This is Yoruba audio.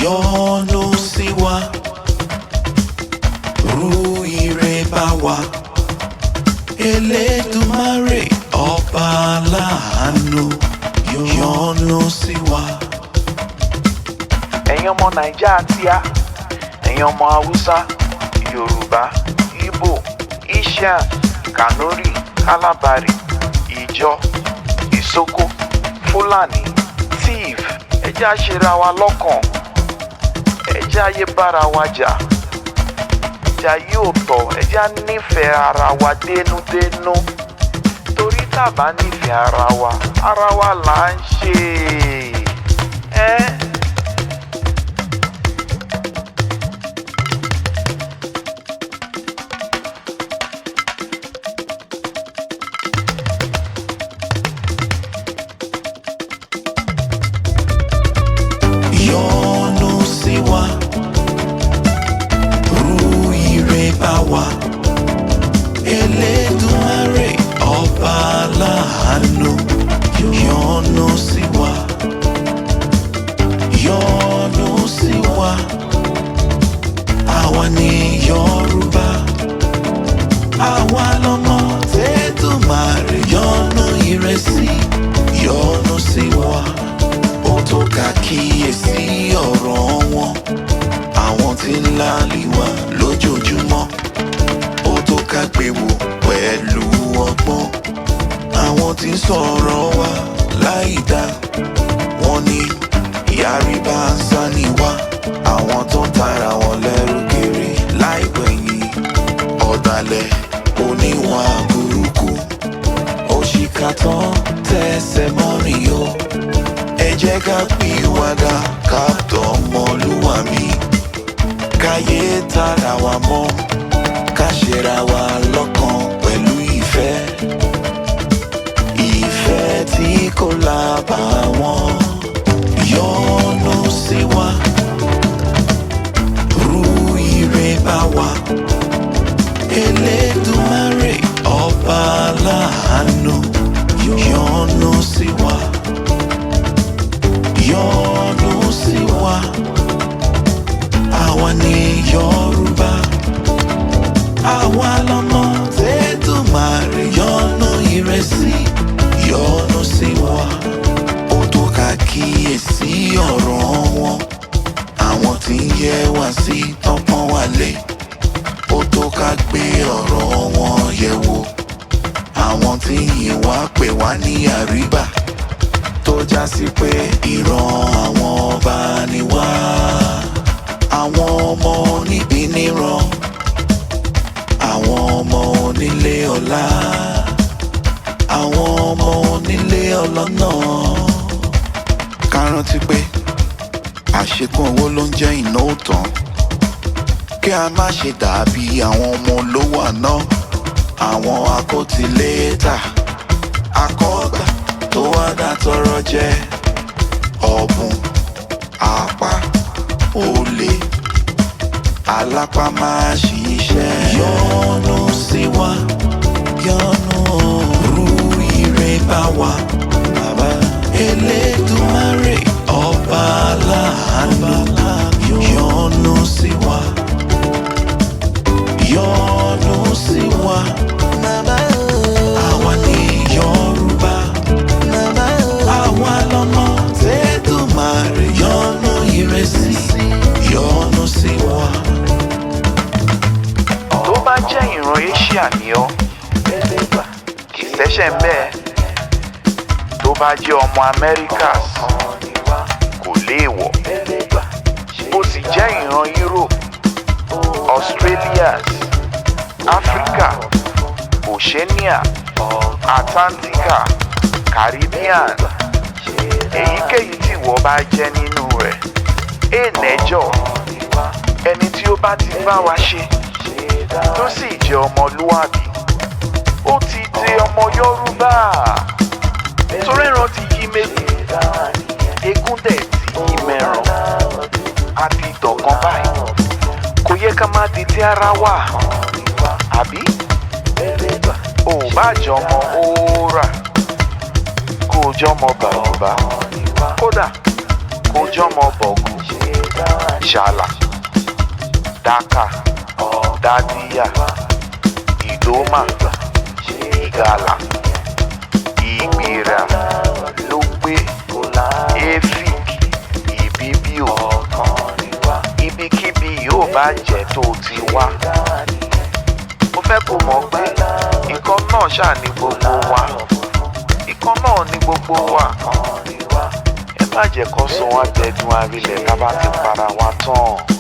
Yonusiwa, ru ire bá wa. Elédùmarè ọba láàánú, Yonusiwa. Ẹ̀yin ọmọ Naija tíá, ẹ̀yin ọmọ Hausa, Yoruba, Igbo, Isian, Kanuri, Kalabari, Ìjọ, Ìsoko, Fúlàní, Tiv, ẹ jẹ́ á ṣera wa lọ́kàn, ẹ jẹ́ á yé bára wa jà, ìjà yóò tọ́, ẹ jẹ́ á nífẹ̀ẹ́ ara wa dénúdénú, torí tá a bá nífẹ̀ẹ́ ara wa là ń ṣe. Yonusiwa, ru ire bá wa. Elédùmarè ọba láàánú, Yonusiwa. Yonusiwa, àwa ni Yoruba, àwa lọmọ tẹ́dùmarè yọ́nú ìrẹsì, Yonusiwa. Ó tó ká kíyèsí ọ̀rọ̀ wọn, àwọn tí ń lálì wá lójoojúmọ́. Ó tó ká gbé wò pẹ̀lú ọgbọ́n, àwọn tí ń sọ̀rọ̀ wa láìdá. Wọ́n ní ìyáríbá ń sá ní wá, àwọn tó ń tara wọn lẹ́rù kiri láìgbẹ̀yìn. Ọ̀dàlẹ̀ oníwà burúkú, òṣìkà tán tẹsẹ̀ mọ́rin o. Ẹ jẹ́ ká pìwàdà ká dọmọlúwàbí, káyé tara wa mọ́, ká ṣera wa lọ́kàn pẹ̀lú ìfẹ́. Ìfẹ́ tí kò lábàwọ́n. Yonusiwa, ru ire bá wa. Elédùmarè ọba láàánú, Yonusiwa. Yonusiwa, àwa ni Yoruba, àwa lọmọ tẹ́dùmarè yọ́nú ìrẹsì, Yonusiwa. Ó tó ká kíyèsí ọ̀rọ̀ wọn, àwọn tí ń yẹ wá sí tọ́pọ́n wá lé. Ó tó ká gbé ọ̀rọ̀ wọn yẹ̀ wò, àwọn tí yìn wá pè wá ní àríbà, tó já sí pé ìran àwọn ọba ni wá. Àwọn ọmọ níbi níran, àwọn ọmọ onílé ọlá, àwọn ọmọ onílé ọlọ́nà. Ká rántí pé àṣekún owó ló ń jẹ́ iná òtàn, kí a má ṣe dàbí àwọn ọmọ olówó àná, àwọn akótilétà, akọ́gbà tó wá dá tọrọ jẹ. Ọ̀bùn, àpá, olè, alápá máa ṣiṣẹ́. Yonusiwa, ru ire bá wa. Elédùmarè ọba láàánú, Yonusiwa. Yonusiwa, àwa ni Yoruba, àwa lọmọ tẹ́dùmarè yọ́nú ìrẹsì, Yonusiwa. Tó bá jẹ́ ìran Asia ni ọ́, kì í ṣẹ̀ṣẹ̀ ń bẹ́ẹ̀. Tó bá jẹ́ ọmọ Americas, kò léèwọ̀. Bó sì jẹ́ ìran Europe, Australias, Africa, Oceania, Atlantica, Caribbean, èyíkéyìí tí ìwọ bá jẹ́ nínú rẹ̀, ènẹ́jọ́ ẹni tí ó bá ti bá wa ṣe tó sì jẹ́ ọmọlúwàbí, ó ti di ọmọ Yorùbá. Torí ẹran ti yí méjì, eégún dẹ̀ ti yí mẹ́ran, àti ìdọ̀kan báyìí. Kò yẹ ká má di tí ara wà, àbí? Ò bá jọmọ òórà, kó jọmọ bàbá, kódà kó jọmọ bọ̀gù, ìṣàlà, dákà, dádíyà, ìdómà, ìgalà, ìgbìrà, lógbé, éfìk, ìbíbíò, ibikíbi yóò bá jẹ́ tó ti wá. Mo fẹ́ kó mọ̀ pé ìkan náà ṣáà ní gbogbo wa, ìkan náà ní gbogbo wa. Ẹ má jẹ́ kó sọ wá dẹdun arinlẹ̀ tá bá ti para wa tán.